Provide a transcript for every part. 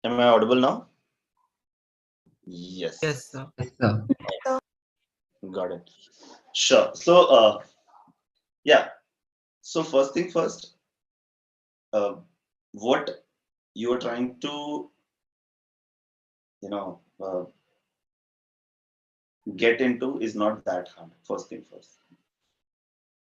Am I audible now? Yes. Yes, sir. Yes, sir. Got it. Sure. So, yeah. So first thing first, uh, what you are trying to, you know, get into is not that hard. First thing first.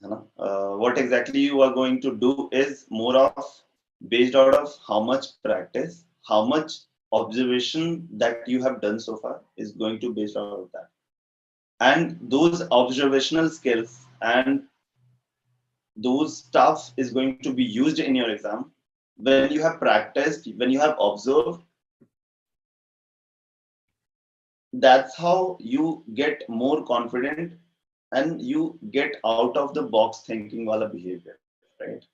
You know, what exactly you are going to do is more of based out of how much practice, how much observation that you have done so far is going to based out of that. And those observational skills and those stuff is going to be used in your exam when you have practiced, when you have observed. That's how you get more confident and you get out of the box thinking wala behavior, right?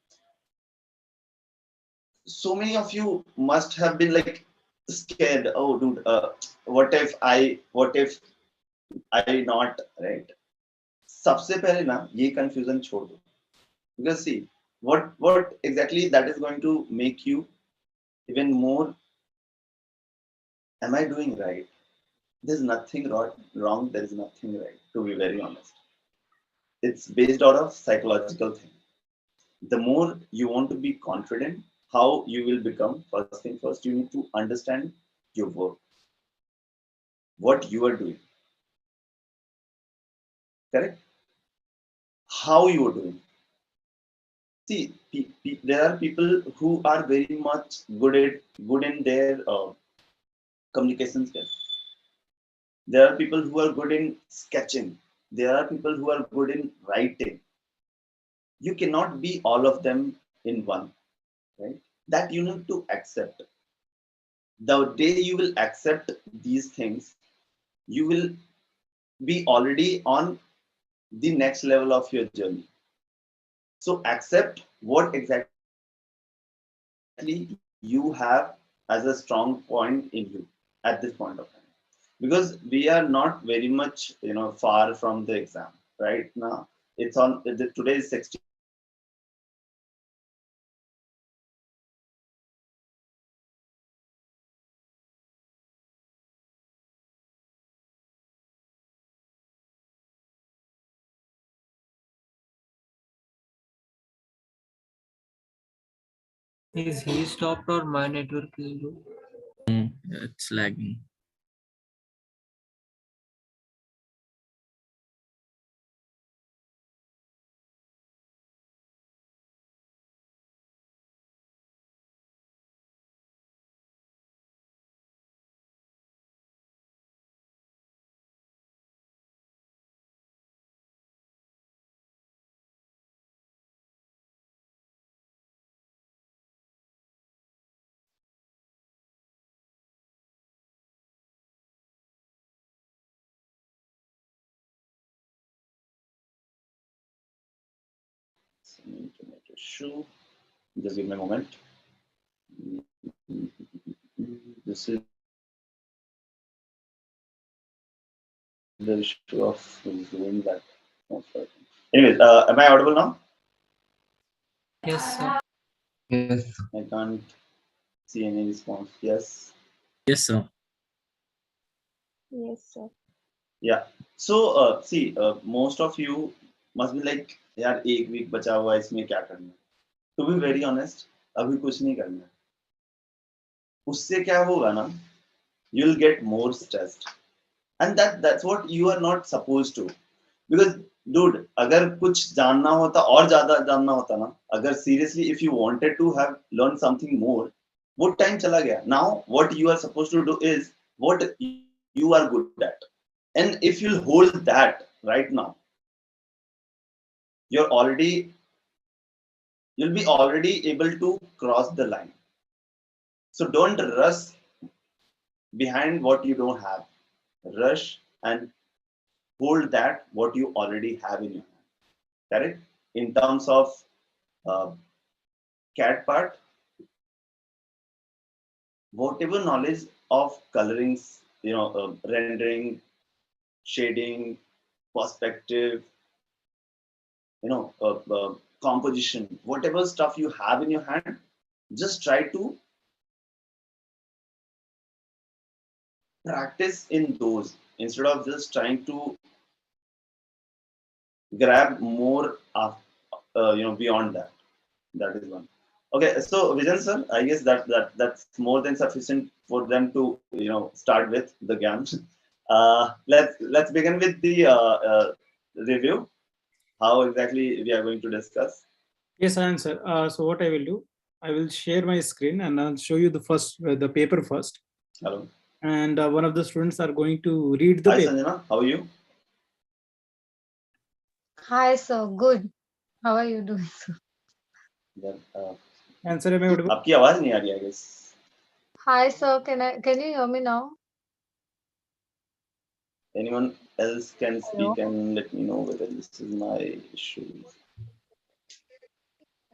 So many of you must have been like scared, oh dude, what if I not, right? सबसे पहले ना ये confusion छोड़ दो, because see what exactly that is going to make you even more, am I doing right? There's nothing wrong, there is nothing right, to be very honest. It's based out of psychological thing. The more you want to be confident, how you will become, first thing first, you need to understand your work, what you are doing, correct? How you are doing. See, there are people who are very much good in their communication skills. There are people who are good in sketching. There are people who are good in writing. You cannot be all of them in one, right? That you need to accept. The day you will accept these things, you will be already on the next level of your journey. So accept what exactly you have as a strong point in you at this point of time, because we are not very much far from the exam right now. It's on today is 16th, tomorrow is 17th. We are already on 18th. So Is he stopped or my network is low? It's lagging. internet issue. Just give me a moment. This is the issue of doing that. Anyways, am I audible now? Yes, sir. Yes. I can't see any response. Yes. Yes, sir. Yes, sir. Yeah. So see, most of you must be like, यार एक week बचा हुआ है, इसमें क्या करना है? To be very honest, अभी कुछ नहीं करना है. उससे क्या होगा ना? You'll get more stressed, and that's what you are not supposed to. Because dude, अगर कुछ जानना होता और ज्यादा जानना होता ना, अगर seriously if you wanted to have learned something more, वो time चला गया. Now what you are supposed to do is what you are good at, and if you'll hold that right now, you're already you'll be already able to cross the line. So don't rush behind what you don't have. Rush and hold that what you already have in your hand. Correct? In terms of uh, cat part, whatever knowledge of colorings, rendering, shading, perspective, composition, whatever stuff you have in your hand, just try to practice in those instead of just trying to grab more beyond that. That is one. Okay, so Vijan sir, I guess that's more than sufficient for them to start with the game. Let's begin with the review. How exactly we are going to discuss? Yes, Aayan sir. So what I will do, I will share my screen and I'll show you the paper first. Hello. And one of the students are going to read the Hi paper. Sanjana, how are you? Hi, sir. Good. How are you doing, sir? Yeah, And sir, am I audible? आपकी आवाज नहीं आ रही, I guess. Hi, sir. Can you hear me now? Anyone else can Hello. speak and let me know whether this is my issue.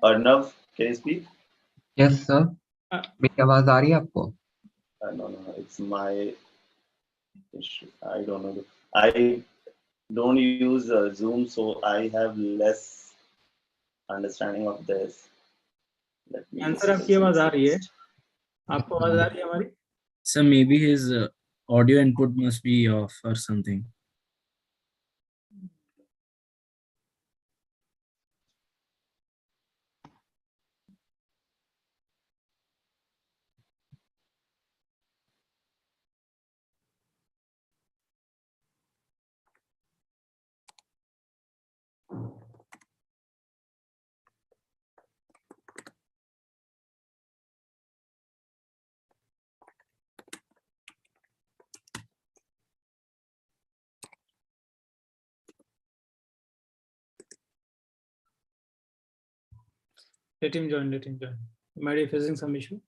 Arnav, can you speak? Yes sir Uh, मेरी आवाज आ रही है आपको No, it's my issue. I don't know. I don't use Zoom, so I have less understanding of this. Let me And just sir, आपकी आवाज आ रही है? first. आपको आवाज आ रही है हमारी? So maybe his audio input must be off or something. Let him join. Let him join. You might be facing some issue.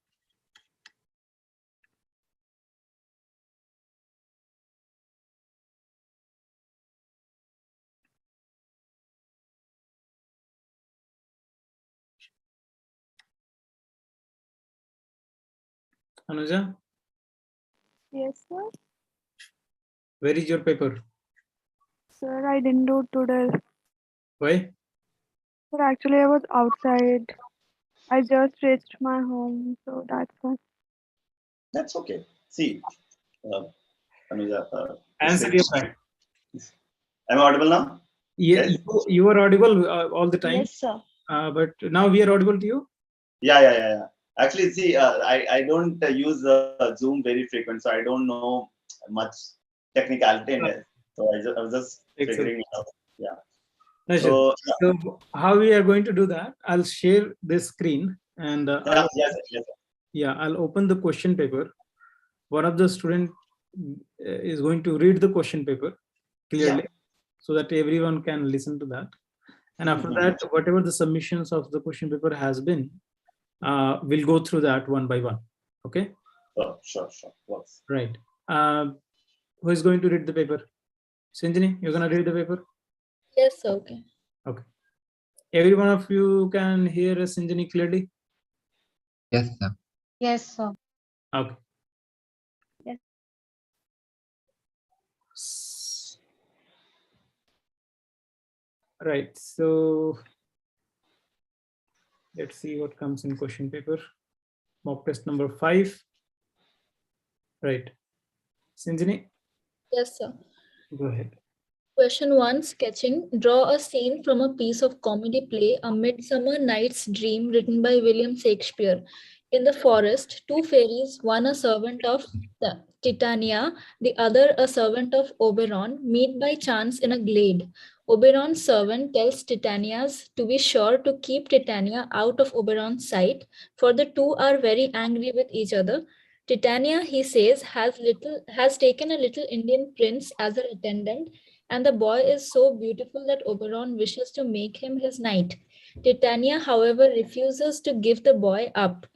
Anuja, Yes, sir. where is your paper? Sir, I didn't do today. Why? Sir, actually, I was outside. I just reached my home, so that's why. That's okay. See, Anuja, Answer your back. am I audible now? Yeah, Yes? you are audible all the time. Yes, sir. But now we are audible to you. Yeah. Actually, see, I don't use Zoom very frequent, so I don't know much technicality in it. So I was just Excellent. figuring it out. Yeah. Nice. So, So how we are going to do that? I'll share this screen and yes. I'll open the question paper. One of the student is going to read the question paper clearly, so that everyone can listen to that. And after that, whatever the submissions of the question paper has been, we'll go through that one by one. Okay. Sure. Works. Right. Who is going to read the paper? Sinjini, you're gonna read the paper? Yes, sir. Okay. Okay. Every one of you can hear Sinjini clearly? Yes sir Yes, sir. Okay. Yes. Right. So let's see what comes in question paper. Mock test number 5. Right. Sinjini, Yes, sir. go ahead. Question 1, sketching. Draw a scene from a piece of comedy play, A Midsummer Night's Dream, written by William Shakespeare. In the forest, two fairies, one a servant of Titania, the other a servant of Oberon, meet by chance in a glade. Oberon's servant tells Titania's to be sure to keep Titania out of Oberon's sight, for the two are very angry with each other. Titania, he says, has taken a little Indian prince as her attendant, and the boy is so beautiful that Oberon wishes to make him his knight. Titania, however, refuses to give the boy up.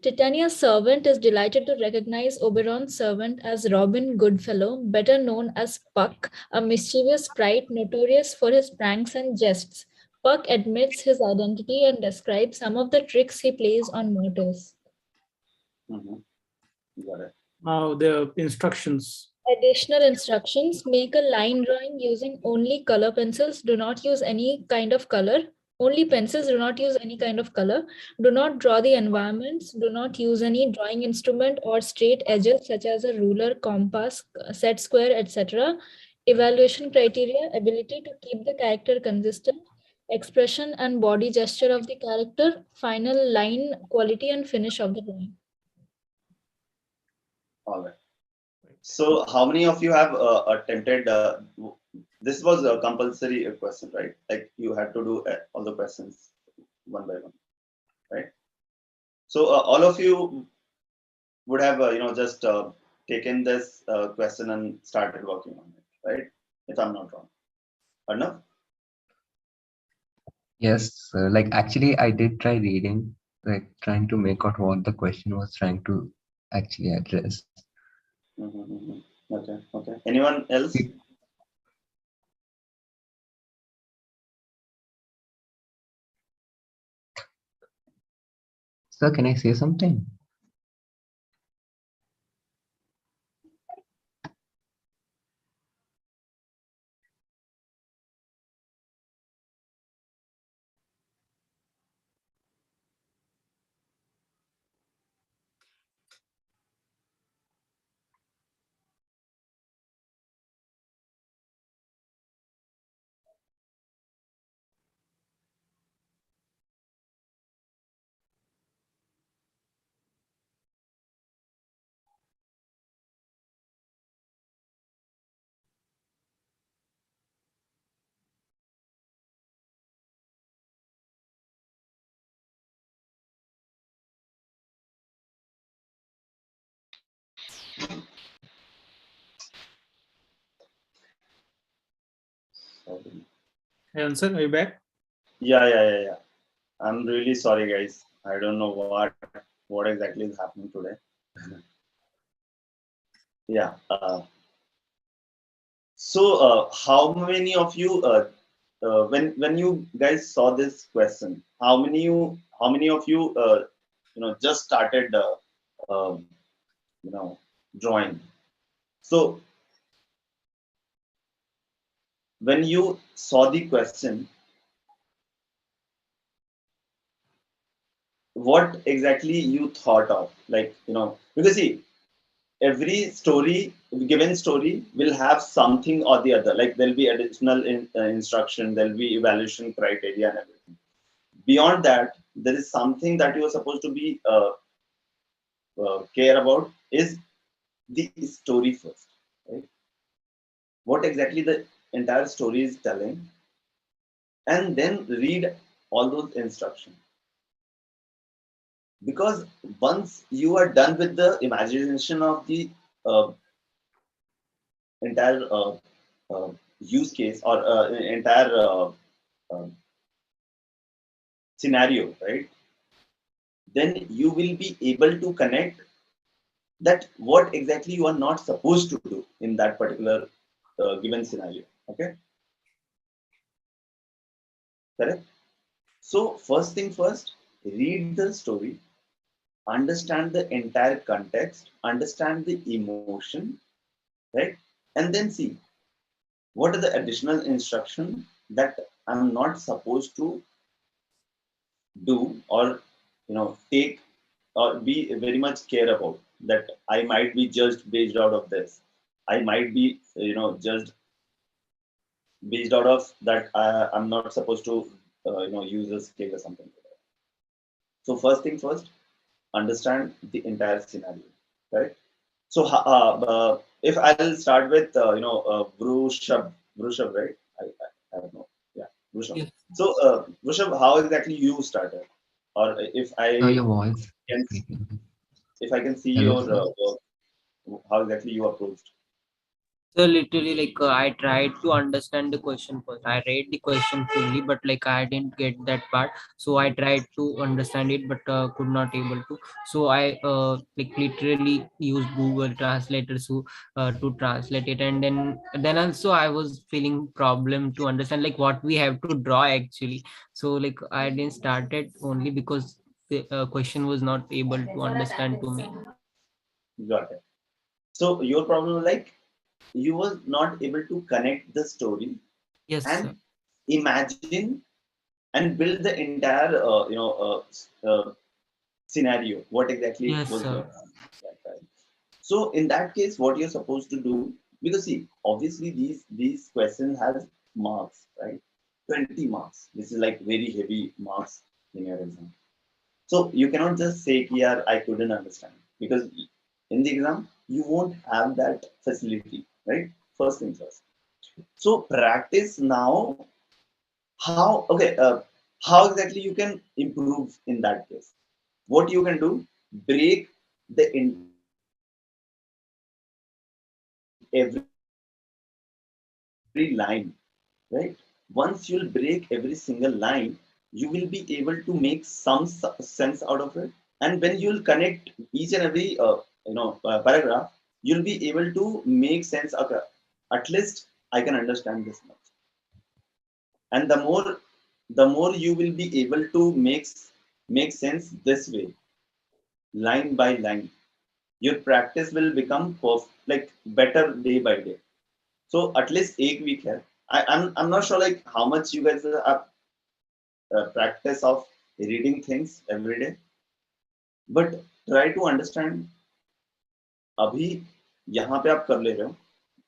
Titania's servant is delighted to recognize Oberon's servant as Robin Goodfellow, better known as Puck, a mischievous sprite notorious for his pranks and jests. Puck admits his identity and describes some of the tricks he plays on mortals. Got it. Now the instructions. Additional instructions: make a line drawing using only color pencils. Do not use any kind of color. Only pencils, do not use any kind of color. Do not draw the environments. Do not use any drawing instrument or straight edges such as a ruler, compass, set square, etc. Evaluation criteria: ability to keep the character consistent, expression and body gesture of the character, final line quality and finish of the drawing. All right. So, how many of you have attempted? This was a compulsory question, right? Like you had to do all the questions one by one, right? So, all of you would have, just taken this question and started working on it, right? If I'm not wrong. Arnav? Yes, like actually I did try reading, like trying to make out what the question was trying to actually address. Okay. Okay. Anyone else? Sir, can I say something? Answer, are you back? Yeah. I'm really sorry, guys. I don't know what exactly is happening today. Yeah. So, how many of you, when you guys saw this question, how many of you, just started, you know, drawing? So, when you saw the question, what exactly you thought of? Like, because see, every story, given story, will have something or the other. Like there'll be additional instruction, there'll be evaluation criteria and everything. Beyond that, there is something that you are supposed to be care about is the story first, right? What exactly the entire story is telling, and then read all those instructions. Because once you are done with the imagination of the uh, entire uh, use case or entire uh, scenario, right? Then you will be able to connect that what exactly you are not supposed to do in that particular given scenario. Okay, correct. So first thing first, read the story, understand the entire context, understand the emotion, right? And then see what are the additional instruction that I'm not supposed to do or take or be very much care about, that I might be judged based out of this. I might be judged based out of that. I'm not supposed to use a scale or something. So first thing first, understand the entire scenario, right? So if I'll start with Vrushab, right? I don't know. Yeah, Vrushab. Yes. So Vrushab, how exactly you started, or if Sir, I your voice is can breaking. see Hello, your sir. work, how exactly you approached. So literally, like I tried to understand the question first. I read the question fully, but like I didn't get that part. So I tried to understand it, but could not able to. So I like literally used Google Translator to translate it, and then also I was feeling problem to understand like what we have to draw actually. So like I didn't start it only because the question was not able to understand to me. Got it. So your problem, like, you were not able to connect the story Yes, and sir. imagine and build the entire scenario, what exactly Yes, was sir. going on. Right? So in that case, what you're supposed to do, because see, obviously these questions has marks, right? 20 marks. This is like very heavy marks in your exam. So you cannot just say, yeah, I couldn't understand, because in the exam you won't have that facility, right? First thing first. So practice now. How exactly you can improve in that case? What you can do? Break the entire question in every line, right? Once you'll break every single line, you will be able to make some sense out of it. And when you'll connect each and every paragraph, you'll be able to make sense. Okay, at least I can understand this much. And the more you will be able to make sense this way, line by line, your practice will become like better day by day. So at least 8 week hai. I'm not sure like how much you guys have practice of reading things every day, but try to understand. अभी यहाँ पे आप कर ले रहे हो,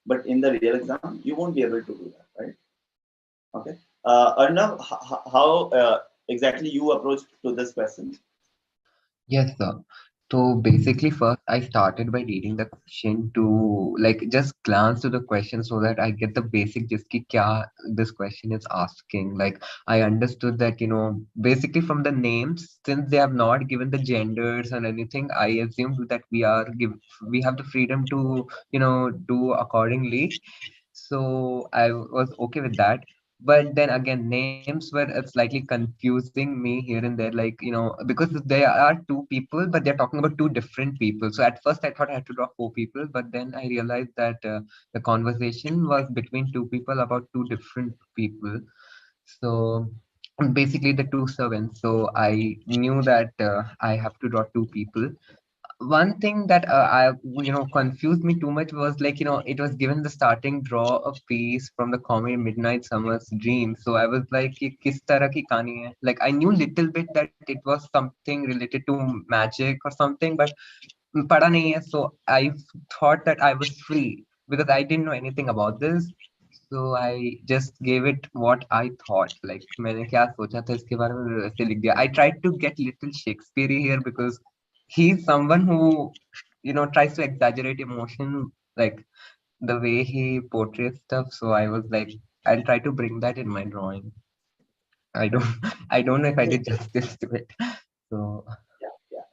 but in the real exam you won't be able to do that, right? Okay. Arnav, how exactly you approach to this question? Yes, sir. So basically, first I started by reading the question to like just glance to the question so that I get the basic gist ki kya this question is asking. Like I understood that, basically from the names, since they have not given the genders and anything, I assumed that we have the freedom to, do accordingly. So I was okay with that. But then again, names were slightly confusing me here and there, like, because there are two people, but they're talking about two different people. So at first I thought I had to draw four people, but then I realized that the conversation was between two people about two different people. So basically the two servants. So I knew that I have to draw two people. One thing that I confused me too much was like it was given the starting draw a piece from the comedy Midnight Summer's Dream. So I was like कि किस तरह की कहानी है? Like I knew little bit that it was something related to magic or something, but पढ़ा नहीं है. So I thought that I was free because I didn't know anything about this. So I just gave it what I thought. Like मैंने क्या सोचा था इसके बारे में वैसे लिख दिया. I tried to get little Shakespeare here because he's someone who tries to exaggerate emotion, like the way he portrays stuff. So I was like, I'll try to bring that in my drawing. I don't I don't know if I did justice to it. So Yeah, yeah.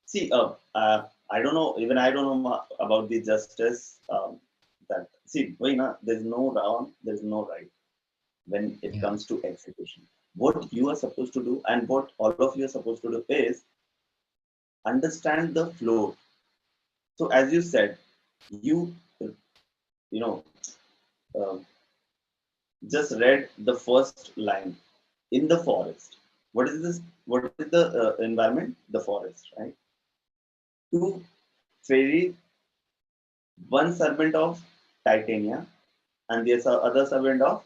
See, I don't know. Even I don't know about the justice. That see, there's no wrong, there's no right when it yeah. comes to execution. What you are supposed to do, and what all of you are supposed to do, is understand the flow. So, as you said, you know, um, just read the first line in the forest. What is this? What is the environment? The forest, right? Two fairies, one servant of Titania, and the other servant of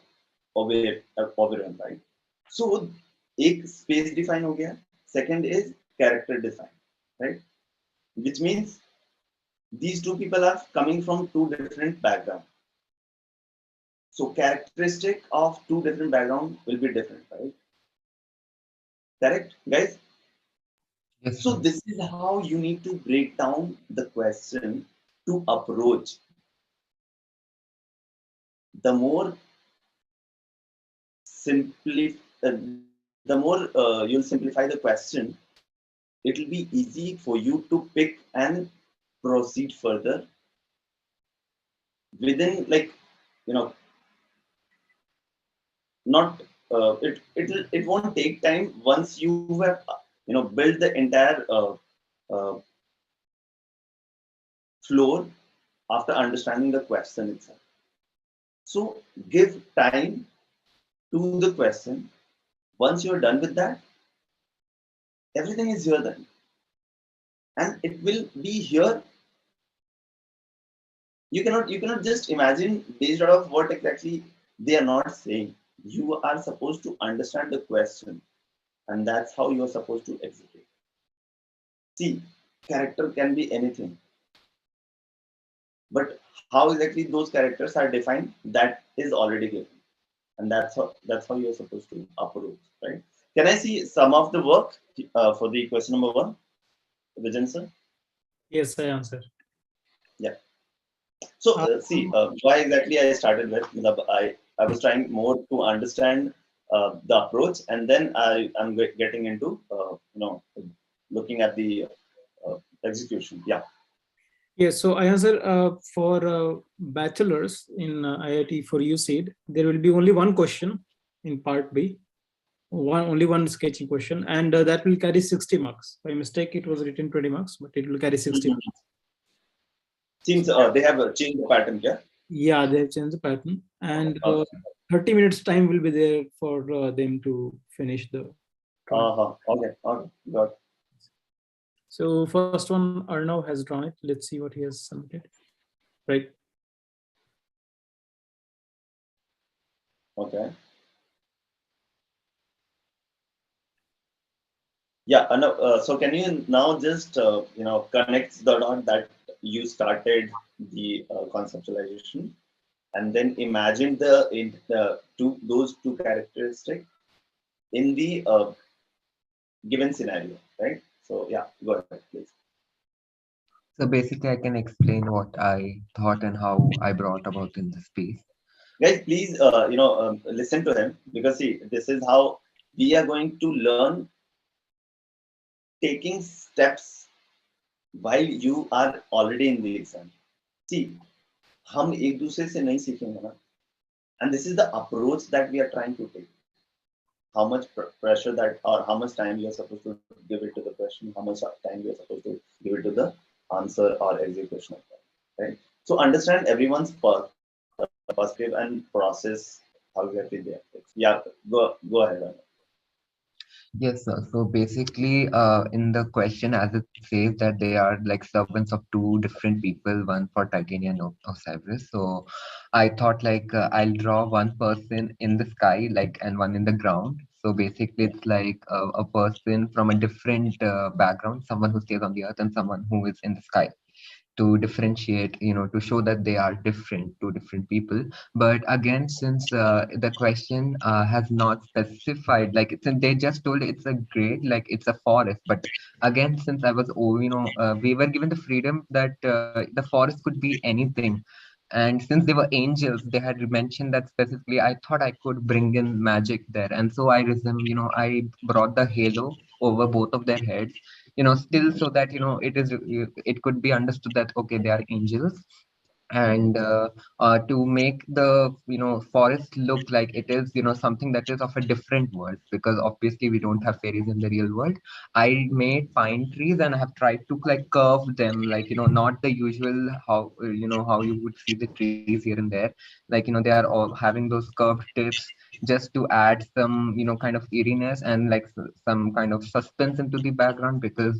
Oberon, right? So, एक space define हो गया. Second is character define, right? Which means these two people are coming from two different backgrounds. So characteristic of two different backgrounds will be different, right? Correct, guys? Yes, So sir. this is how you need to break down the question to approach. The more simply, the more you'll simplify the question, it will be easy for you to pick and proceed further within, like, you know, not it won't take time once you have built the entire uh, floor after understanding the question itself. So give time to the question. Once you're done with that, everything is here then, and it will be here. You cannot just imagine based out of what exactly they are not saying. you are supposed to understand the question, and that's how you are supposed to execute. See, character can be anything, but how exactly those characters are defined, that is already given, and that's how you're supposed to approach, right? Can I see some of the work for the question number 1, Vijan sir? Yes, I answer. Yeah. So see, why exactly I started with, I was trying more to understand the approach, and then I'm getting into looking at the execution. Yeah. Yes, so I answer for bachelors in IIT for UCED. There will be only one question in part B, only one sketching question, and that will carry 60 marks. By mistake, it was written 20 marks, but it will carry 60 Mhm. marks. Seems they have changed the pattern. Yeah. Yeah, they have changed the pattern, and Okay. 30 minutes time will be there for them to finish the. Okay. Okay. Got it. So first one, Arnav has drawn it. Let's see what he has submitted. Right. Okay. Yeah. So can you now just connect the dot that you started the conceptualization, and then imagine the those two characteristics in the given scenario, right? So yeah, go ahead, please. So basically, I can explain what I thought and how I brought about in this piece. Guys, please, listen to him, because see, this is how we are going to learn taking steps while you are already in the exam. See, हम एक दूसरे से नहीं सीखेंगे ना, and this is the approach that we are trying to take. How much pressure that, or how much time you are supposed to give it to the question, how much time you are supposed to give it to the answer or execution of that, right? So understand everyone's perspective and process how exactly they approach. Yeah, go ahead. Anand. Yes, sir. So basically, in the question, as it says that they are like servants of two different people, one for Titania and Osiris. So I thought like I'll draw one person in the sky, like, and one in the ground. So basically, it's like a person from a different background, someone who stays on the earth and someone who is in the sky, to differentiate, to show that they are different, two different people. But again, since the question has not specified, like they just told it's a grade, like it's a forest. But again, since I was, we were given the freedom that the forest could be anything. And since they were angels, they had mentioned that specifically. I thought I could bring in magic there, and so I brought the halo over both of their heads, still, so that it could be understood that okay, they are angels. And to make the forest look like it is something that is of a different world, because obviously we don't have fairies in the real world. I made pine trees and I have tried to like curve them, like not the usual how you would see the trees here and there. Like they are all having those curved tips, just to add some kind of eeriness and like some kind of suspense into the background, because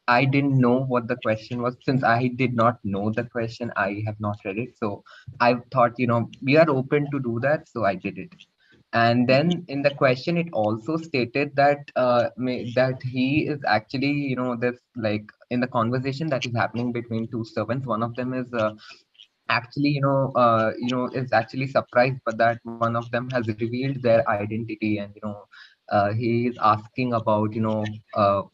I didn't know what the question was. Since I did not know the question, I have not read it. So I thought, we are open to do that. So I did it. And then in the question, it also stated that that he is actually, this like in the conversation that is happening between two servants. One of them is actually is actually surprised, but that one of them has revealed their identity. And he is asking about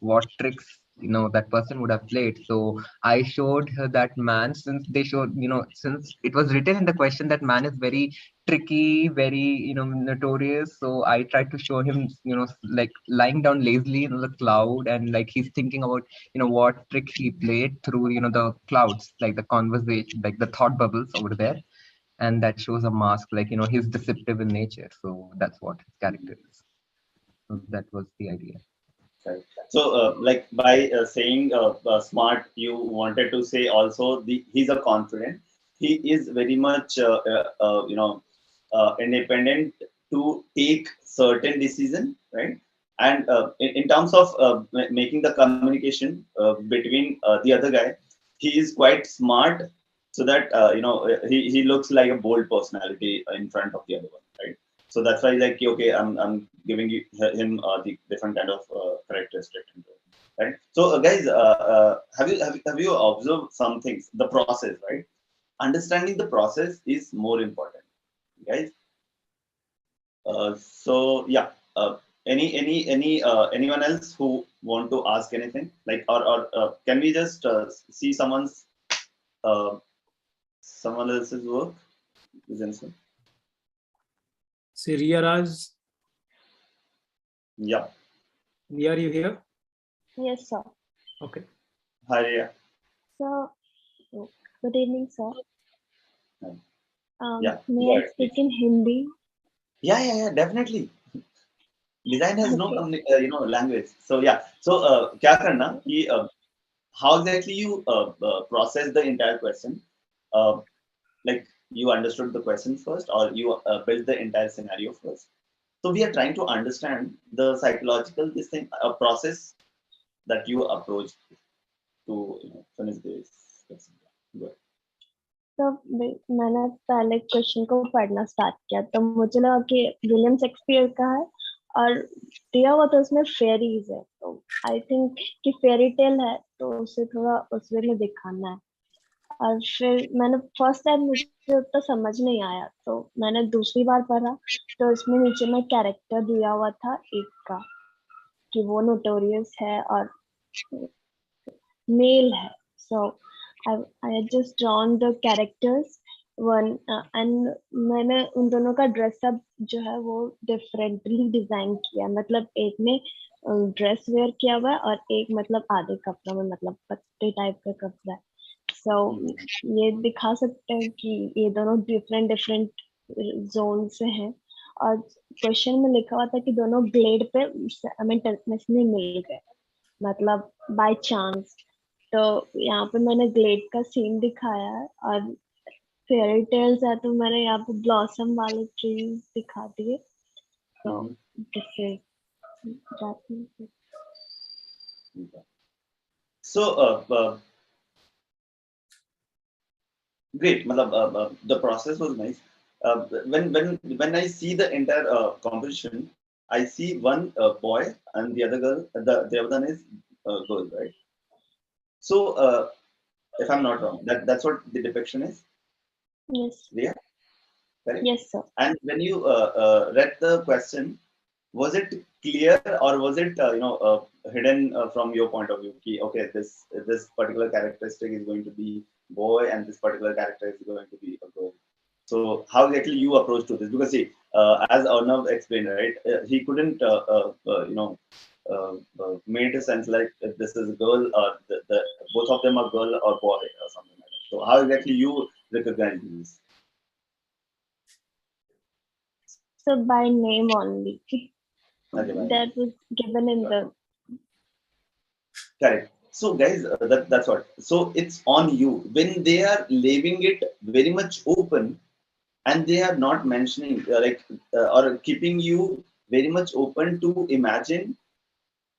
what tricks that person would have played. So I showed her that man, since they showed since it was written in the question that man is very tricky, very notorious. So I tried to show him like lying down lazily in the cloud, and like he's thinking about what trick he played through the clouds, like the conversation, like the thought bubbles over there. And that shows a mask, like he's deceptive in nature. So that's what his character is. So that was the idea. Right. So, like by saying smart, you wanted to say also he's a confident. He is very much independent to take certain decision, right? And in terms of making the communication between the other guy, he is quite smart, so that he looks like a bold personality in front of the other one, right? So that's why like okay, I'm giving him the different kind of characteristic, right? So guys, have you observed some things? The process, right? Understanding the process is more important, guys. So yeah, anyone else who want to ask anything, like, or can we just see uh, someone else's work? Syria Raj, Yeah. are you here? Yes, sir. Okay. Hi, Ria. So, good evening, sir. Yeah. May I speak in Hindi? Yeah, definitely. Design has no Okay. language. So yeah. So क्या करना कि how exactly you process the entire question? Like you understood the question first, or you built the entire scenario first. So we are trying to understand the psychological this thing, a process that you approach to finish this question. Good. तो मैंने पहले question को पढ़ना start किया तो मुझे लगा कि विलियम शेक्सपियर का है और दिया हुआ तो उसमें फेरीज है तो आई थिंक कि फेरी टेल है तो उसे थोड़ा उस वे में दिखाना है और फिर मैंने फर्स्ट टाइम मुझे उतना समझ नहीं आया तो मैंने दूसरी बार पढ़ा तो उसमें नीचे में कैरेक्टर दिया हुआ था एक का कि वो नोटोरियस है और मेल है so I had just drawn the characters one and मैंने उन दोनों का ड्रेसअप जो है वो डिफरेंटली डिजाइन किया मतलब एक ने ड्रेस वेयर किया हुआ है और एक मतलब आधे कपड़ों में मतलब पत्ते टाइप का कपड़ा है so ये दिखा सकते हैं कि ये दोनों डिफरेंट जोन से हैं और क्वेश्चन में लिखा हुआ था कि दोनों ग्लेड पे में मिल गए मतलब बाय चांस तो यहाँ पे मैंने ग्लेड का सीन दिखाया है और फेयरी टेल्स है तो मैंने यहाँ पे ब्लॉसम वाले ट्रीज दिखा दिए तो this is So great. The process was nice. When I see the entire composition, I see one boy and the other girl. The other one is girl, right? So if I'm not wrong, that's what the depiction is. yes Yeah, correct. yes sir And when you read the question, was it clear or was it hidden from your point of view? Ki, okay, this particular characteristic is going to be boy and this particular character is going to be a girl. So how exactly you approach to this? Because see, as Arnav explained, right, he couldn't made a sense like if this is a girl or the both of them are girl or boy or something like that. So how exactly you recognize this? so by name only Okay, that was given in the correct. So, guys, that's what. So, it's on you when they are leaving it very much open and they are not mentioning or keeping you very much open to imagine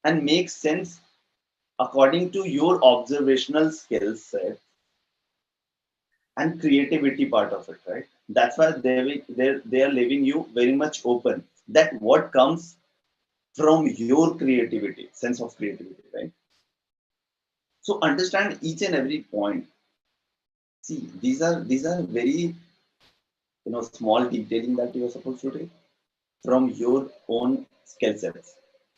and make sense according to your observational skill set and creativity part of it, right? That's why they are leaving you very much open. That what comes from your creativity, sense of creativity, right? So understand each and every point. See, these are very small detailing that you are supposed to take from your own skill sets.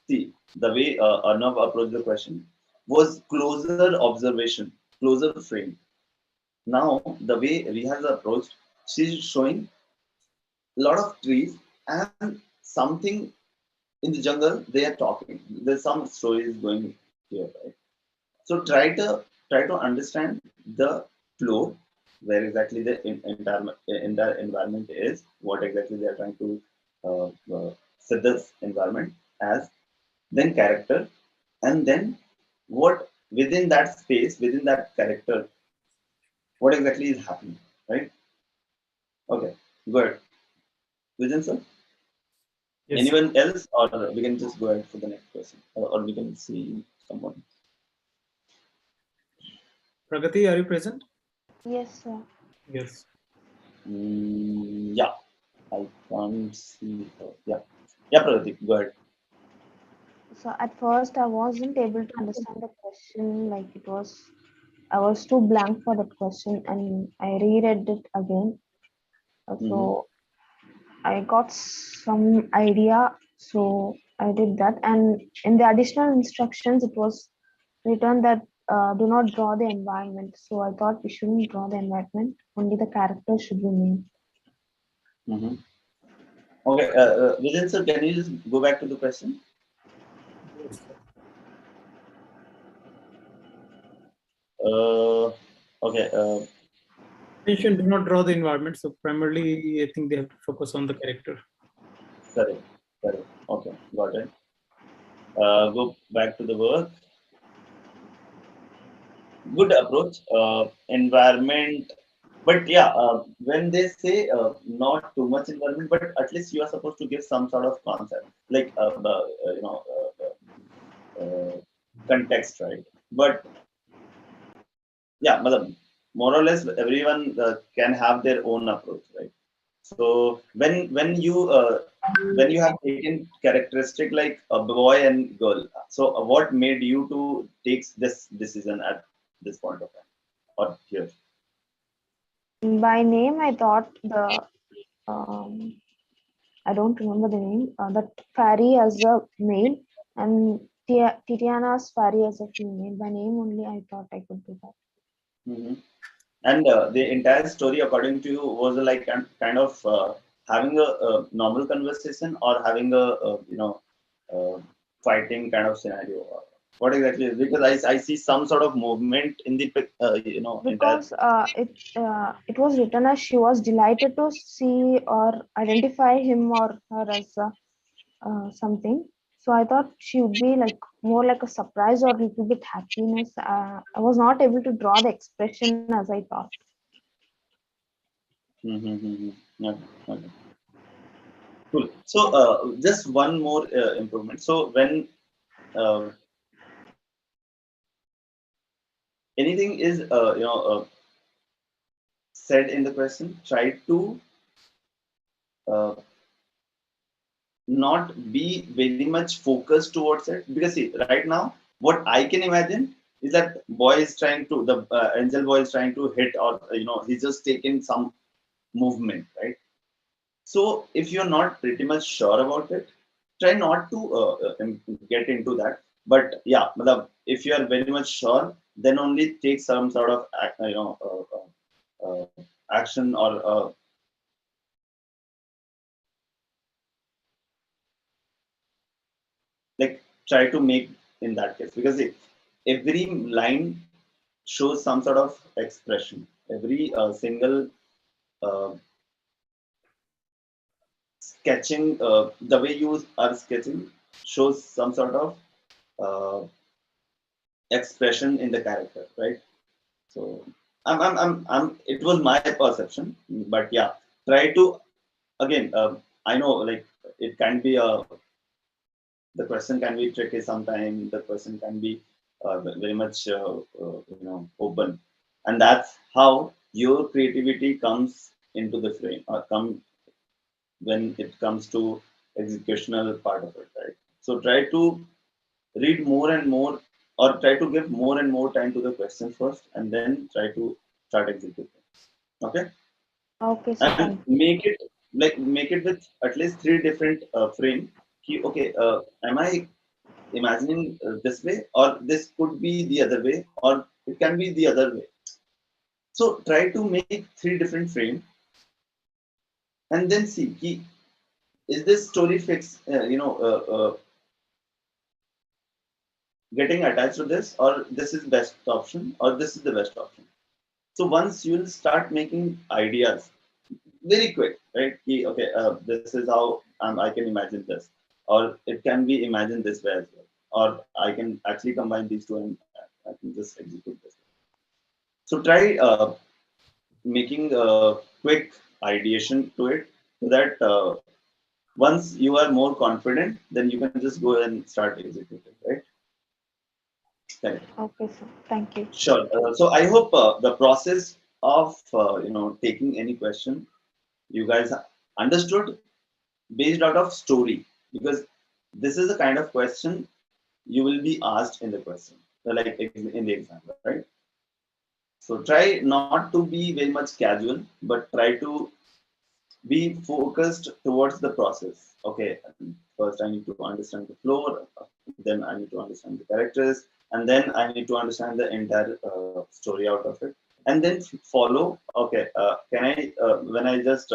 See, the way Arnav approached the question was closer observation, closer frame. Now, the way Riha's approached, she's showing a lot of trees and something in the jungle. They are talking. There's some stories going here, right? So try to understand the flow, where exactly the entire environment is, what exactly they are trying to set this environment as, then character, and then what within that space, within that character, what exactly is happening, right? Okay, good. Vision, sir. Yes, sir. Anyone else, or we can just go ahead for the next person, or we can see someone. Pragati, are you present? Yes, sir. Yes. Yeah. I can't see her. Yeah. Yeah, Pradeep, go ahead. So at first I wasn't able to understand the question, like I was too blank for that question and I reread it again. So I got some idea, so I did that. And in the additional instructions, it was written that do not draw the environment. So I thought we shouldn't draw the environment, only the characters should be named. Mm-hmm. Okay, Vijay sir, can you just go back to the question? Okay. Mention do not draw the environment. So primarily, I think they have to focus on the character. Correct. Correct. Okay, got it. Go back to the work. Good approach. Environment, but yeah, when they say not too much environment, but at least you are supposed to give some sort of concept, like context, right? But yeah, more or less everyone can have their own approach, right? So when you have taken characteristic like a boy and girl, so what made you to take this decision at this point of time or here? By name, I thought the um, I don't remember the name. That fairy as a male and Titiana's fairy as a female. By name only, I thought I could do that. Hmm. And the entire story, according to you, was like kind of having a normal conversation or having a uh, fighting kind of scenario. What exactly is? Because I see some sort of movement in the entire. Because it was written as she was delighted to see or identify him or her as something. So I thought she would be like more like a surprise or a little bit happiness. I was not able to draw the expression as I thought. Mm-hmm. Okay. Okay. Cool. So just one more improvement. So when uh, anything is said in the question, try to uh, not be very much focused towards it, because see, right now what I can imagine is that boy is trying to the angel boy is trying to hit, or he's just taking some movement, right? So if you're not pretty much sure about it, try not to get into that. But yeah, if you are very much sure, then only take some sort of action, or like try to make in that case, because every line shows some sort of expression. Every single uh, sketching, the way you are sketching shows some sort of uh, expression in the character, right? So it was my perception, but yeah, try to again. I know, like, it can be the question can be tricky sometimes. The question can be very much open, and that's how your creativity comes into the frame, or come when it comes to executional part of it, right? So try to read more and more, or try to give more and more time to the question first, and then try to start executing. Okay. Okay, so And thank you. make it with at least three different frame. Okay, am I imagining this way, or this could be the other way, or it can be the other way? So try to make three different frame, and then see is this story fix getting attached to this, or this is best option, or this is the best option. So once you'll start making ideas very quick, right? Okay, this is how I can imagine this, or it can be imagined this way as well, or I can actually combine these two and I can just execute this. So try making a quick ideation to it, so that once you are more confident, then you can just go and start executing, right? Correct. Okay, so thank you. Sure. So I hope the process of taking any question, you guys understood based out of story, because this is the kind of question you will be asked in the question, like in the exam, right? So try not to be very much casual, but try to be focused towards the process. Okay, first I need to understand the flow, then I need to understand the characters, and then I need to understand the entire story out of it, and then follow. Okay, can I when I just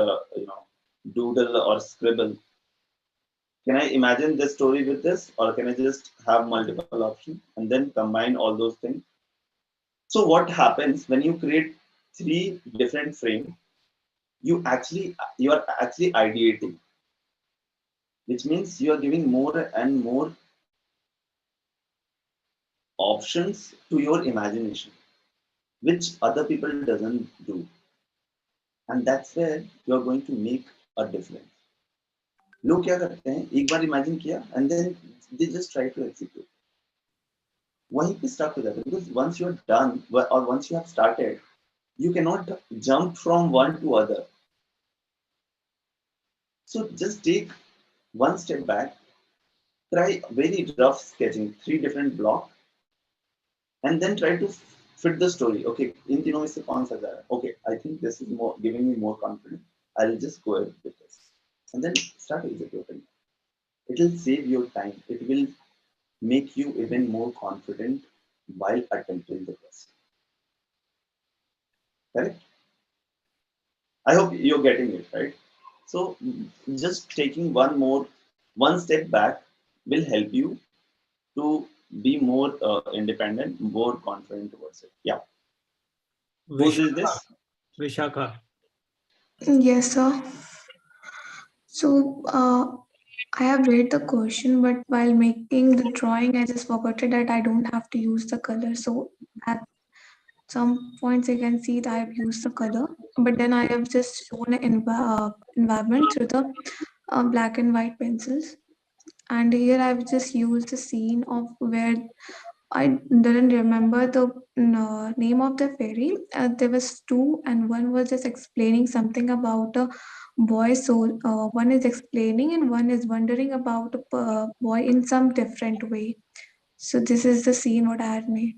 doodle or scribble, can I imagine this story with this, or can I just have multiple options and then combine all those things? So what happens when you create three different frames? You are actually ideating, which means you are giving more and more options to your imagination, which other people doesn't do, and that's where you are going to make a difference. लोग क्या करते हैं, एक बार imagine किया and then they just try to execute, वहीं पे stuck हो जाते हैं, because once you are done or once you have started, you cannot jump from one to other. So just take one step back, try very rough sketching, three different blocks, and then try to fit the story. Okay, in तीनों में से कौन सा जा रहा है? Okay, I think this is more giving me more confidence. I'll just go ahead with this, and then start executing. It will save your time. It will make you even more confident while attempting the question. Correct? I hope you're getting it right. So just taking one step back will help you to be more independent, more confident towards it. Yeah. Whose is this? Vishakha. Yes, sir. So, I have read the question, but while making the drawing, I just forgot that I don't have to use the color. So, at some points, you can see that I have used the color, but then I have just shown an environment through the black and white pencils. And here I've just used the scene of where I didn't remember the name of the fairy. There was two, and one was just explaining something about a boy. So one is explaining, and one is wondering about a boy in some different way. So this is the scene what I had made.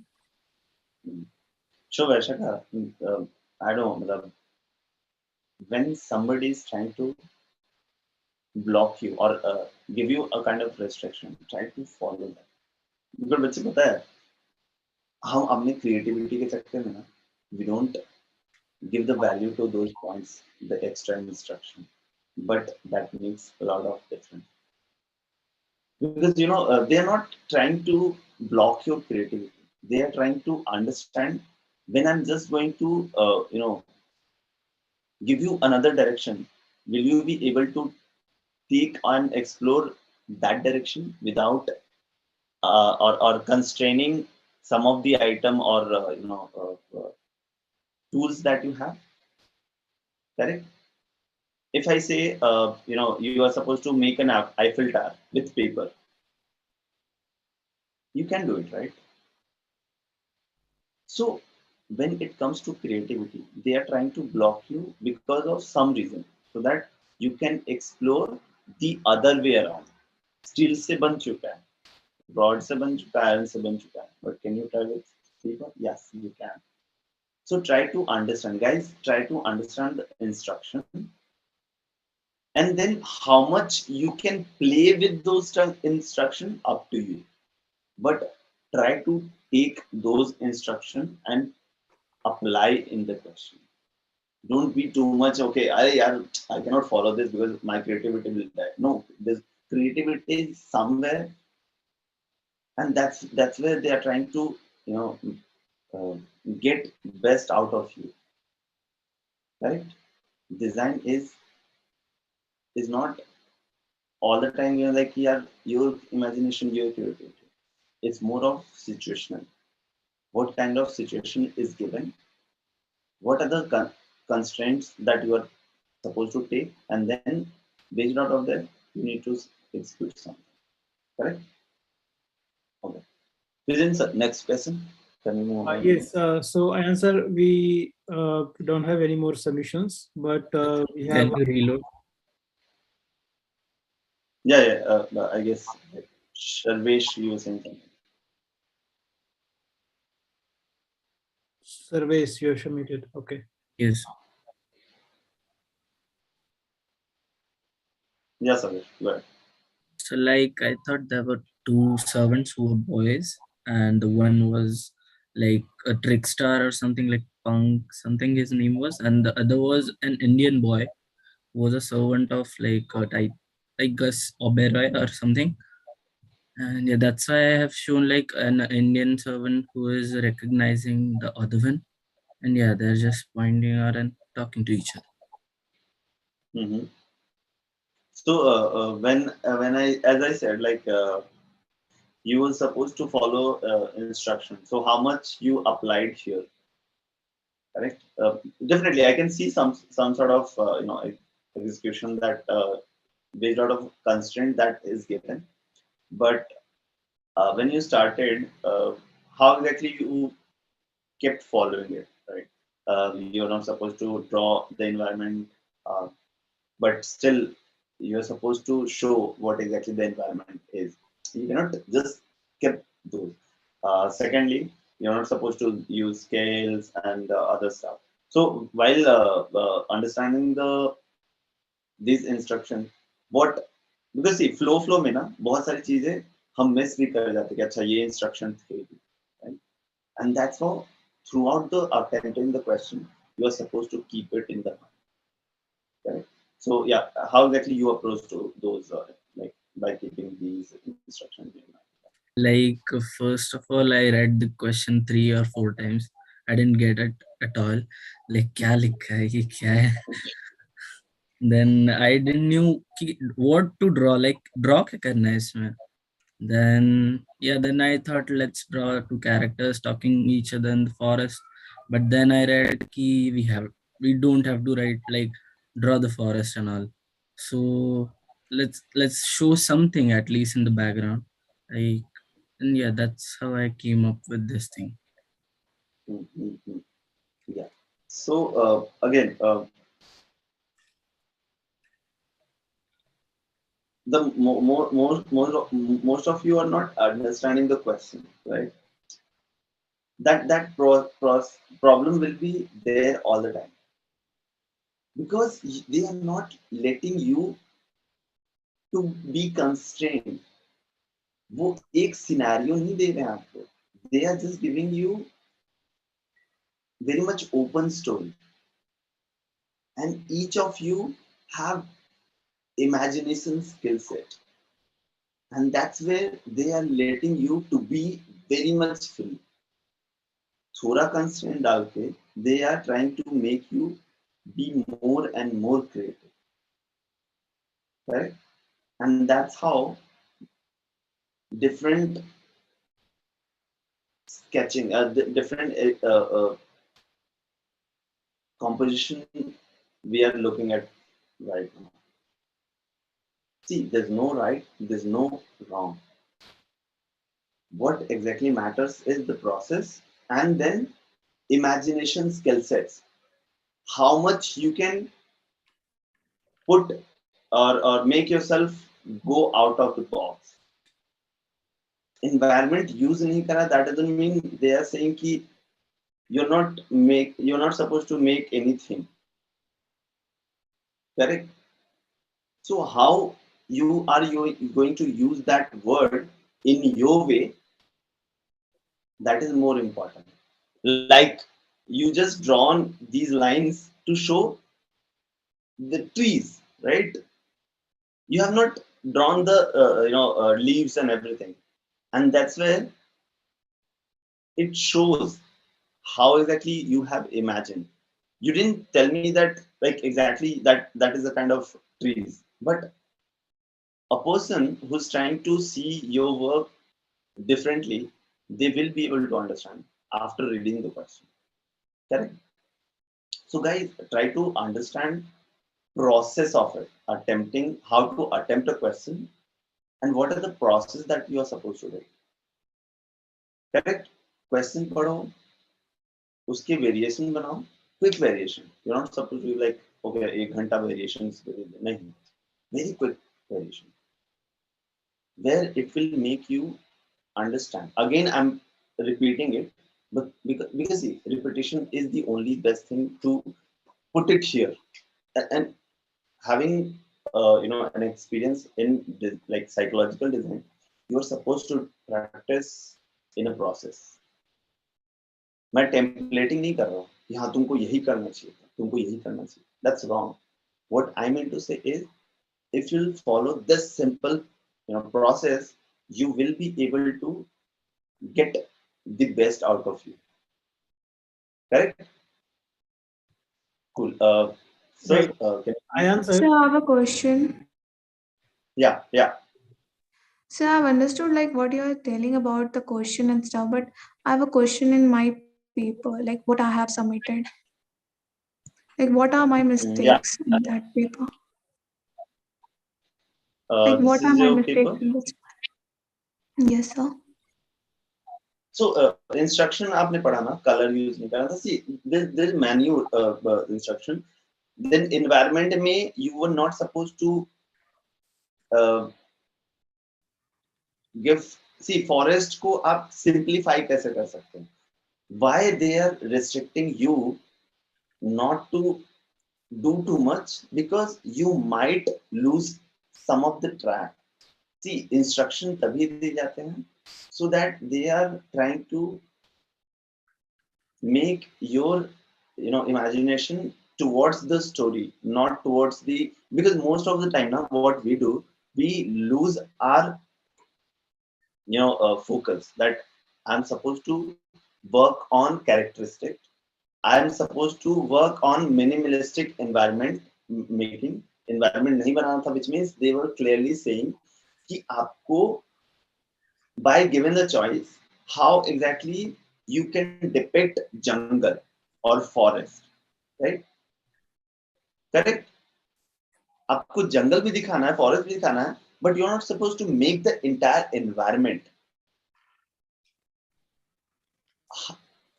Sure, Vaishaka. I don't know. When somebody is trying to block you or give you a kind of restriction, try to follow that. Because बच्चे पता है, हम अपने creativity के चक्कर में ना, we don't give the value to those points, the extra instruction, but that makes a lot of difference. Because they are not trying to block your creativity. They are trying to understand when I'm just going to give you another direction. Will you be able to take and explore that direction without or constraining some of the item or tools that you have? Correct. If I say you are supposed to make an Eiffel Tower with paper, you can do it, right? So when it comes to creativity, they are trying to block you because of some reason, so that you can explore the other way around. Steel से बन चुका है, rod से बन चुका है, iron से बन चुका है, but can you try with paper? Yes, you can. So try to understand, guys. Try to understand the instruction, and then how much you can play with those instruction up to you. But try to take those instruction and apply in the question. Don't be too much okay. I cannot follow this because my creativity will die. No, this creativity is somewhere, and that's where they are trying to get best out of you. Right? Design is not all the time you're like your imagination, your creativity. It's more of situational. What kind of situation is given? What are the constraints that you are supposed to take, and then based out of that you need to execute something. Correct? Okay. Within next question. Can we move on? Yes, so I answer, we don't have any more submissions, but we have Can you reload? I guess Sharvesh, you were saying something. Surveys, you're muted. Okay. Yes. Yes, Sarvesh, go ahead. So like I thought there were two servants who were boys, and the one was like a trickster or something like Punk, something his name was, and the other was an Indian boy who was a servant of like a type, I guess Oberoi or something. And yeah, that's why I have shown like an Indian servant who is recognizing the other one. And yeah, they're just pointing out and talking to each other. Hmm. So when as I said, like you were supposed to follow instructions. So how much you applied here, correct? Definitely, I can see some sort of execution that based out of constraint that is given. But when you started, how exactly you kept following it, right? You're not supposed to draw the environment, uh, but still you're supposed to show what exactly the environment is. You cannot just skip those. Secondly, you're not supposed to use scales and other stuff. So while understanding these instructions, what, because see flow में ना बहुत सारी चीजें हम miss भी कर जाते हैं कि अच्छा ये इंस्ट्रक्शन थे, right? And that's how throughout the attempting the question you are supposed to keep it in the mind. Correct. So yeah, how exactly you approach to those like by keeping these instructions in mind? Like first of all, I read the question 3 or 4 times. I didn't get it at all. Like क्या लिखा है ये क्या है? Then I didn't knew what to draw. Like draw क्या करना है इसमें? Then I thought let's draw two characters talking each other in the forest. But then I read ki we don't have to write like draw the forest and all. So let's show something at least in the background. Like, and yeah, that's how I came up with this thing. Mm-hmm. Yeah. So again, the most of you are not understanding the question, right? Problem will be there all the time because they are not letting you to be constrained. वो एक scenario नहीं दे रहे हैं आपको. They are just giving you very much open story, and each of you have imagination skill set, and that's where they are letting you to be very much free. थोड़ा constraint डाल के they are trying to make you be more and more creative, right? And that's how different sketching, different composition we are looking at right now. See, there's no right, there's no wrong. What exactly matters is the process and then imagination skill sets. How much you can put or make yourself go out of the box. Environment use nahi kara, that doesn't mean they are saying ki you're not supposed to make anything. Correct? So how you going to use that word in your way, that is more important. Like you just drawn these lines to show the trees, right? You have not drawn the leaves and everything, and that's where it shows how exactly you have imagined. You didn't tell me that like exactly that is a kind of trees, but a person who's trying to see your work differently, they will be able to understand after reading the question. Correct? So guys, try to understand process of it, attempting how to attempt a question and what are the process that you are supposed to do. Correct? Question पढ़ो, उसके variation बनाओ, quick variation. You're not supposed to be like okay 1 घंटा variations नहीं, very quick variation. where it will make you understand. Again, I'm repeating it, but because see, repetition is the only best thing to put it here. And having an experience in like psychological design, you're supposed to practice in a process. मैं टेम्पलेटिंग नहीं कर रहा हूँ कि हाँ तुमको यही करना चाहिए था, तुमको यही करना चाहिए. That's wrong. What I mean to say is, if you follow this simple process, you will be able to get the best out of you. Correct? Cool. Sir, Right. can I you... answer. So I have a question. Yeah. So I've understood like what you are telling about the question and stuff, but I have a question in my paper, like what I have submitted. Like what are my Yeah. mistakes in that paper? Like This what are is my your mistakes paper. in this? Yes, sir. So instruction आपने पढ़ा ना, color use नहीं करना था. See, this manual instruction. Then environment में you were not supposed to uh, give. See, forest को आप simplify कैसे कर सकते हैं? Why they are restricting you not to do too much? Because you might lose some of the track. See, instruction तभी दिए जाते हैं so that they are trying to make your imagination towards the story, not towards the, because most of the time now what we do, we lose our focus, that I'm supposed to work on characteristic, I'm supposed to work on minimalistic environment making. Environment नहीं बनाना था, which means they were clearly saying कि आपको by given the choice, how exactly you can depict jungle or forest, right? Correct. आपको जंगल भी दिखाना है, forest भी दिखाना है, but you're not supposed to make the entire environment.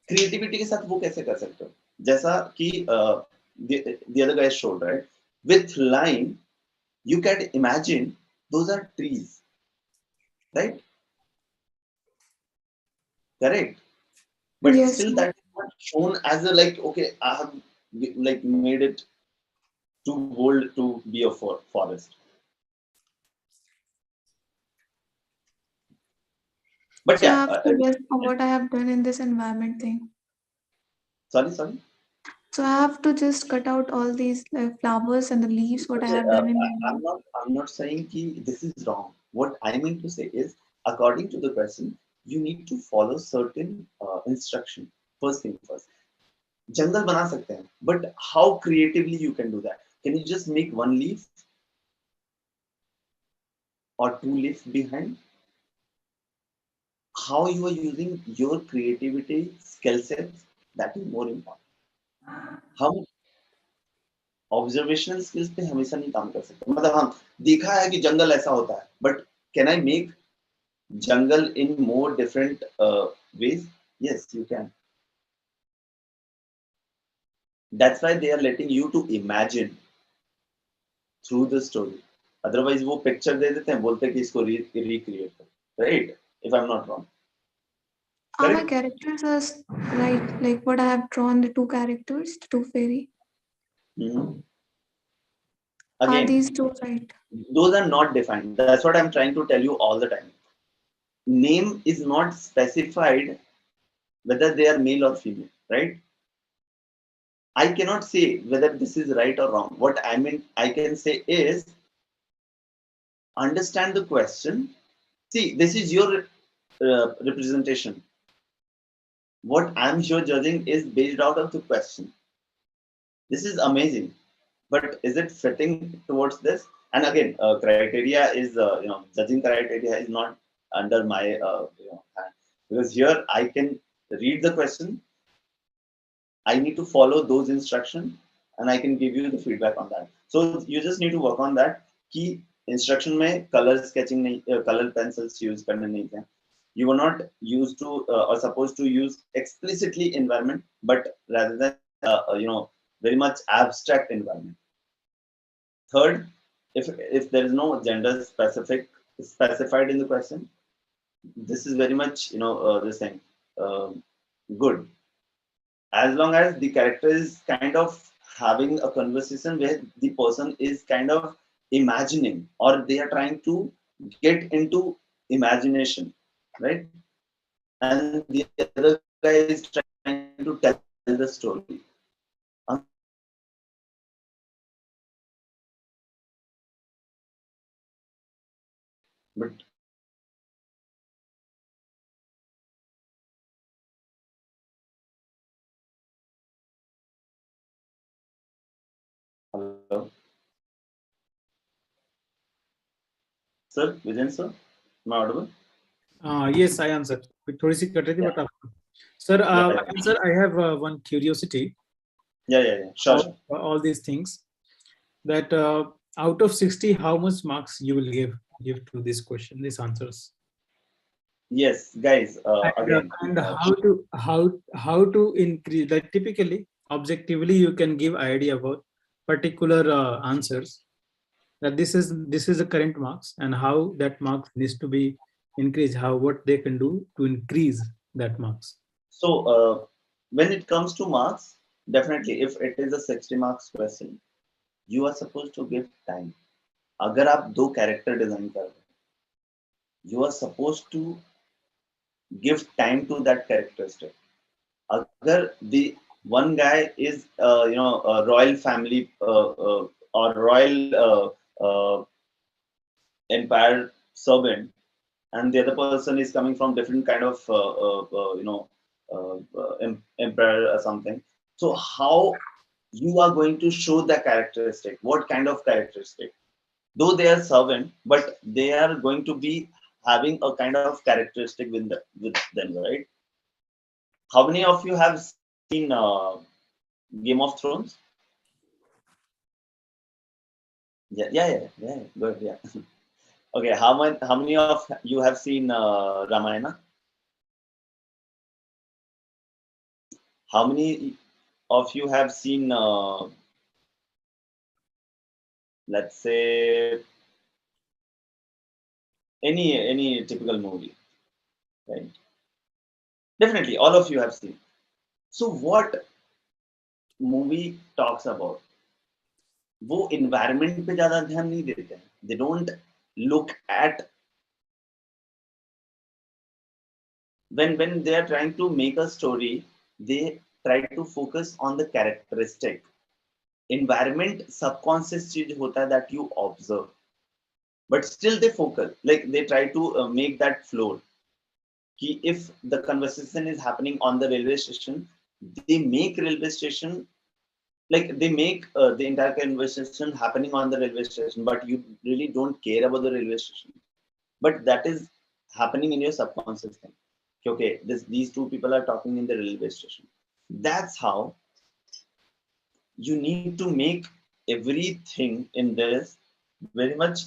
Creativity के साथ वो कैसे कर सकते हो? जैसा कि the other guy showed, right? With line, you can imagine those are trees, right? Correct. But Yes, still sir. that is not shown as a like, okay, I have like made it too bold to be a forest. But So I yeah, have to guess what I have done in this environment thing. sorry. So I have to just cut out all these like flowers and the leaves. What I Okay, have done in my I'm not saying कि this is wrong. What I mean to say is, according to the person, you need to follow certain instruction. First thing first. जंगल बना सकते हैं, but how creatively you can do that? Can you just make one leaf or two leaves behind? How you are using your creativity skill sets, that is more important. हम observational skills पे हमेशा नहीं काम कर सकते. मतलब हम देखा है कि जंगल ऐसा होता है, but can I make jungle in more different ways? Yes, you can. That's why they are letting you to imagine through the story. Otherwise वो picture दे देते हैं, बोलते हैं कि इसको recreate करो, right? If I'm not wrong. are my Correct? characters as right? Like what I have drawn the two characters, the two fairy. Mhm. Are Again, these two right? those are not defined. That's what I'm trying to tell you all the time. Name is not specified whether they are male or female, right? I cannot say whether this is right or wrong. What I mean, I can say is, understand the question. See, this is your representation. What I'm here judging is based out of the question. This is amazing, but is it fitting towards this? And again, criteria is judging criteria is not under my hand, because here I can read the question. I need to follow those instructions, and I can give you the feedback on that. So you just need to work on that. Key instruction में color sketching नहीं, color pencils use करने नहीं थे. You were not used to or supposed to use explicitly environment, but rather than very much abstract environment. Third, if there is no gender specific specified in the question, this is very much, this thing, good. As long as the character is kind of having a conversation where the person is kind of imagining, or they are trying to get into imagination, right? And the other guy is trying to tell the story. But hello, sir, Vijayan sir, am I audible? Yes, I answered. थोड़ी सी cut रही थी, but sir, sir, I have one curiosity. Yeah. Sure. All these things. That out of 60, how much marks you will give to this question, these answers? Yes, guys. Again, And how to increase that? Typically, objectively, you can give idea about particular answers. That this is the current marks, and how that marks needs to be increased. What they can do to increase that marks. So when it comes to marks, definitely, if it is a 60 marks question, you are supposed to give time. अगर आप दो character design कर रहे हैं, you are supposed to give time to that characteristic. Agar the one guy is a royal family or royal empire servant, and the other person is coming from different kind of empire or something, so how you are going to show the characteristic, what kind of characteristic, though they are servant, but they are going to be having a kind of characteristic with them, right? How many of you have seen Game of Thrones? Yeah. Good. Yeah. Okay. How many of you have seen Ramayana? How many of you have seen, let's say, any typical movie, right? Definitely, all of you have seen. So, what movie talks about? वो environment पे ज़्यादा ध्यान नहीं देते हैं. They don't look at when they are trying to make a story. They try to focus on the characteristic. Environment subconscious चीज होता है that you observe, but still they focus, like they try to make that flow. Ki if the conversation is happening on the railway station, they make railway station, like they make the entire conversation happening on the railway station, but you really don't care about the railway station, but that is happening in your subconscious thing. Okay, these two people are talking in the railway station. That's how you need to make everything in this very much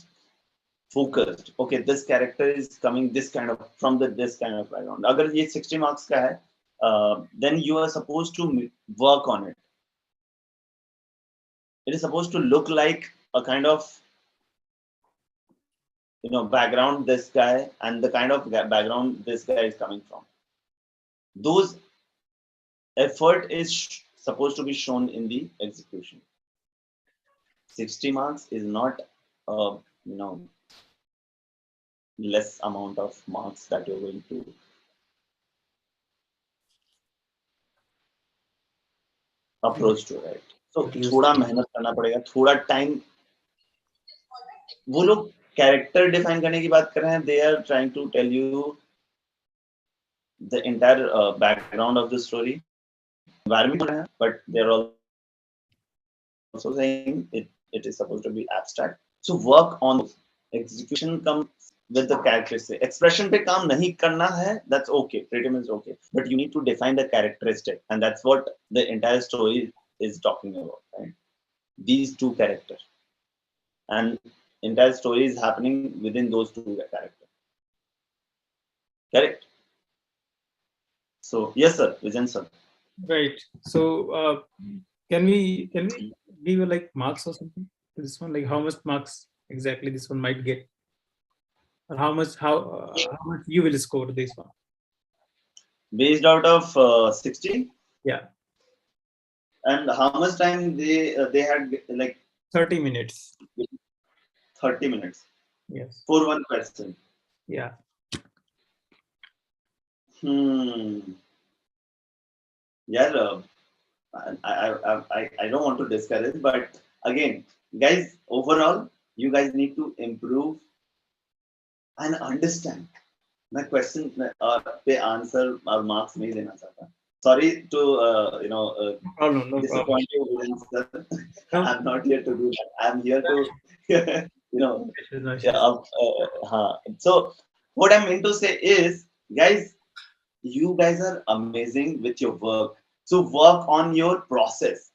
focused. Okay, this character is coming this kind of from this kind of background. Agar ye 60 marks ka hai, then you are supposed to work on it. It is supposed to look like a kind of background this guy, and the kind of background this guy is coming from. Those effort is supposed to be shown in the execution. 60 marks is not less amount of marks that you're going to approach to, right? So थोड़ा मेहनत करना पड़ेगा, थोड़ा time. वो लोग character define करने की बात कर रहे हैं. They are trying to tell you the entire background of the story, environment, but they're also saying it is supposed to be abstract. So work on those. Execution comes with the characteristic. Expression पे काम नहीं करना है, that's okay, pretty much okay, but you need to define the characteristic, and that's what the entire story is talking about, right? These two characters, and entire story is happening within those two characters, correct? So yes sir, Vijan sir. Right. So can we give like marks or something to this one? Like how much marks exactly this one might get? Or how much you will score this one? Based out of 60. Yeah, And how much time they had, like 30 minutes. 30 minutes Yes. for one question. Yeah. Yeah, I don't want to discourage, but again, guys, overall, you guys need to improve and understand. My question पे answer और marks नहीं देना चाहता. Sorry to No problem. No problem. disappoint you, Viren sir. No. I'm not here to do that. I'm here to No issues. So what I'm meant to say is, guys, you guys are amazing with your work. So work on your process.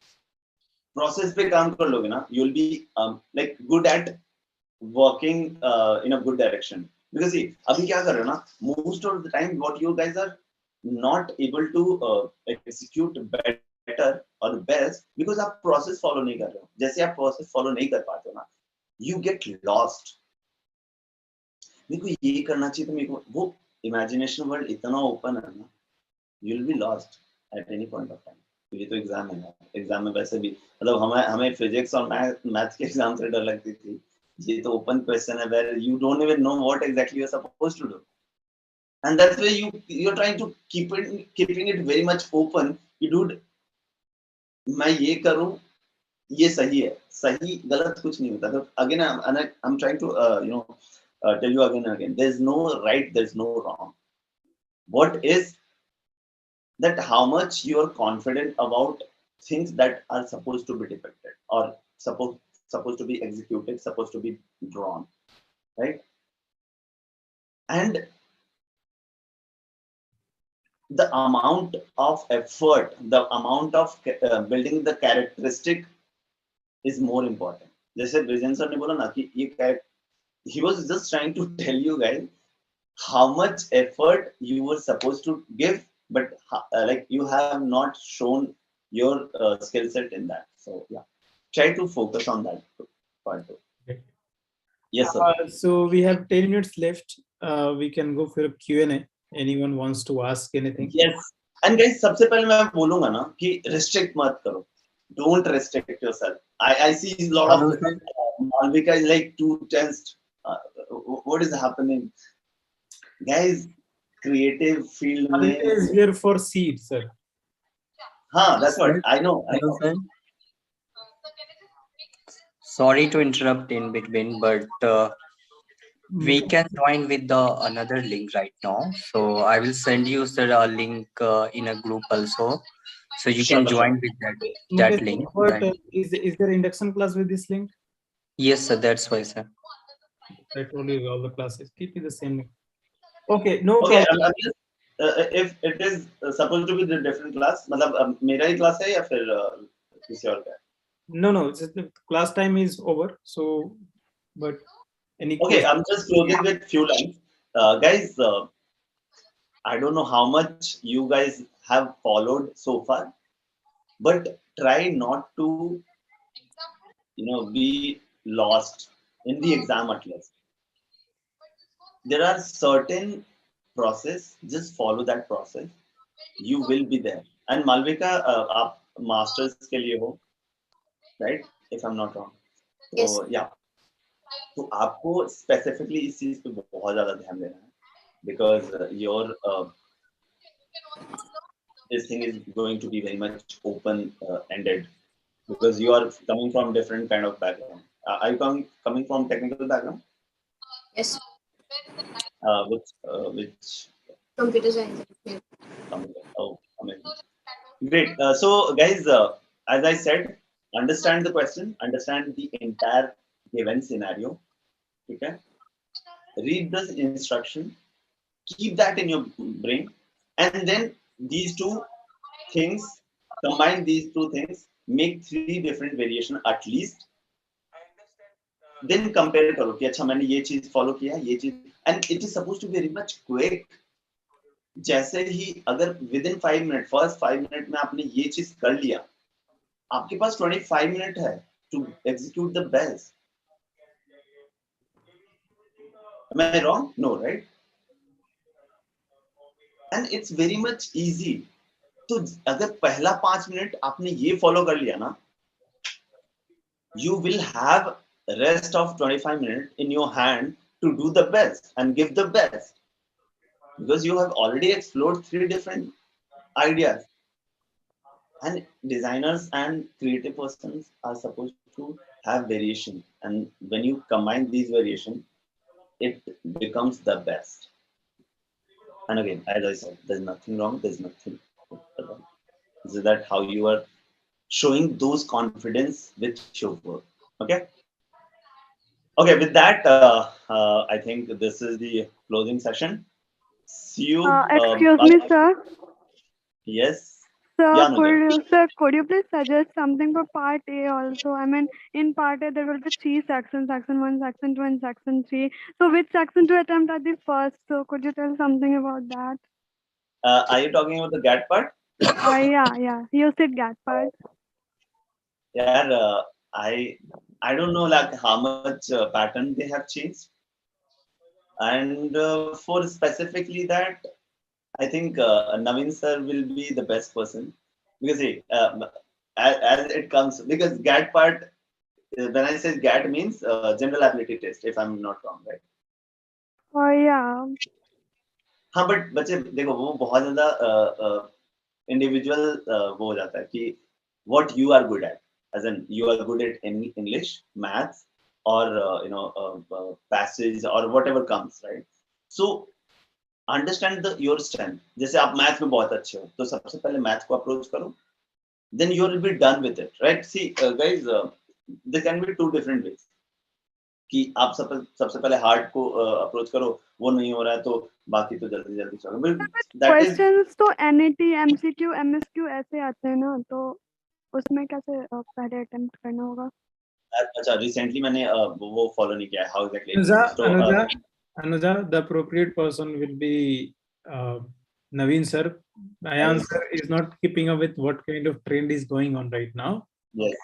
Process पे काम कर लोगे ना, you'll be like good at working in a good direction. Because see, अभी क्या कर रहे हो ना, most of the time what you guys are not able to execute better or best because आप process follow नहीं कर रहे हो. जैसे आप process follow नहीं कर पाते हो ना, you get lost. मेरे को ये करना चाहिए, तो मेरे को वो imagination world इतना open है ना, you'll be lost at any point of time. ये तो एग्जाम है, एग्जाम में वैसे भी मतलब हमें फिजिक्स और मैथ्स के एग्जाम से डर लगती थी. ये तो ओपन क्वेश्चन है where you don't even know what exactly you're supposed to do, and that's why you're trying to keeping it very much open. You do, मैं ये करूं, ये सही है, सही गलत कुछ नहीं होता. तो again I'm trying to tell you again and again, there's no right, there's no wrong. What is that, how much you are confident about things that are supposed to be depicted or supposed to be executed, supposed to be drawn, right? And the amount of effort, the amount of building the characteristic is more important. जैसे vision sir ने बोला ना कि ये he was just trying to tell you guys how much effort you were supposed to give, but like you have not shown your skill set in that. So yeah, try to focus on that part too. Okay. Yes sir. So we have 10 minutes left. We can go for a Q&A. Anyone wants to ask anything? Yes. And guys, सबसे पहले मैं बोलूंगा ना कि restrict मत करो. Don't restrict yourself. I see a lot of Malvika is like too tensed. What is happening, guys? Creative field Malvika में. is here for seed, sir. That's what I know. Sorry to interrupt in between, but we can join with the another link right now. So I will send you sir a link in a group also, so you can join with that link. But is there induction class with this link? Yes sir, that's why sir. I told you all the classes. Keep it the same link. Okay, no Okay, problem. if it is supposed to be the different class, मतलब मेरा ही class है या फिर किसी और का? No, the class time is over. So, but any okay, question? I'm just closing with few lines, guys. I don't know how much you guys have followed so far, but try not to, be lost in the exam at least. There are certain process. Just follow that process. You will be there. And Malvika, आप masters के लिए हो, right? If I'm not wrong. So Yes. yeah. तो आपको specifically इस चीज पे बहुत ज़्यादा ध्यान देना है, because your this thing is going to be very much open ended, because you are coming from different kind of background. Are you coming from technical background? Yes. Which Computer science. oh, amazing. Great. So guys, as I said, understand the question, understand the entire given scenario. Okay. Read the instruction, keep that in your brain, and then these two things, combine these two things, make 3 different variation at least. Then compare करो कि अच्छा मैंने ये चीज follow किया, ये चीज, and it is supposed to be very much quick. जैसे ही अगर within 5 minutes, first 5 minutes में आपने ये चीज कर लिया, आपके पास 25 minutes है to execute the best. Am I wrong? No, right? And it's very much easy. तो अगर पहला 5 मिनट आपने ये फॉलो कर लिया ना, you will have rest of 25 minutes in your hand to do the best and give the best, because you have already explored 3 different ideas. And designers and creative persons are supposed to have variation, and when you combine these variation, it becomes the best. And again, as I said, there's nothing wrong, there's nothing wrong. Is that how you are showing those confidence with your work? Okay. Okay, with that, I think this is the closing session. See you. Excuse me, sir. Yes. Sir, Yeah, Anuja. could you please suggest something for part A also? I mean, in part A there will be 3 sections, section 1, section 2, and section 3. So which section to attempt at the first? So could you tell something about that? Are you talking about the GAT part? Yeah. You said GAT part. Yeah, I don't know like how much pattern they have changed, and for specifically that, I think Naveen sir will be the best person, because see, as it comes, because GAT part, when I say GAT means general ability test, if I'm not wrong, right? Oh yeah. हाँ, but बच्चे देखो वो बहुत ज्यादा individual वो हो जाता है कि what you are good at, as in you are good at any English, maths, or passage or whatever comes, right? So understand your strength. जैसे आप मैथ में बहुत अच्छे हो, तो सबसे पहले मैथ को अप्रोच करो, then you will be done with it, right? See, guys, there can be 2 different ways. कि आप सबसे पहले हार्ड को अप्रोच करो, वो नहीं हो रहा है तो बाकी तो जल्दी जल्दी चलो, दैट इज क्वेश्चंस तो NAT, MCQ, MSQ ऐसे आते हैं ना, तो उसमें कैसे पहले अटेम्प्ट करना होगा? अच्छा, रिसेंटली मैंने वो फॉलो नहीं किया, how exactly Anuja, the appropriate person will be Naveen sir. Aayan sir is not keeping up with what kind of trend is going on right now. yes,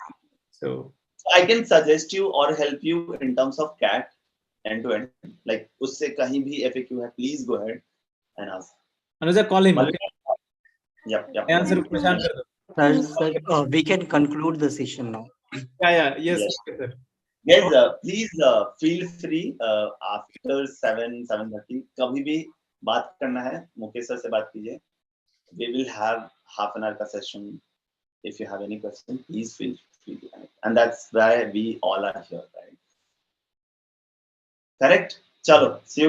So I can suggest you or help you in terms of CAT end to end, like उससे कहीं भी FAQ है, please go ahead and ask. Anuja, call him. Okay. Yep. Aayan sir, Prashant sir. We can conclude the session now. Yeah. Yes. Yes. Okay, sir. Guys, please feel free after 7:30 कभी भी बात करना है, Mukesh sir से बात कीजिए. We will have half an hour का session. If you have any question, please feel free to connect. And that's why we all are here, right? Correct? Chalo, see you.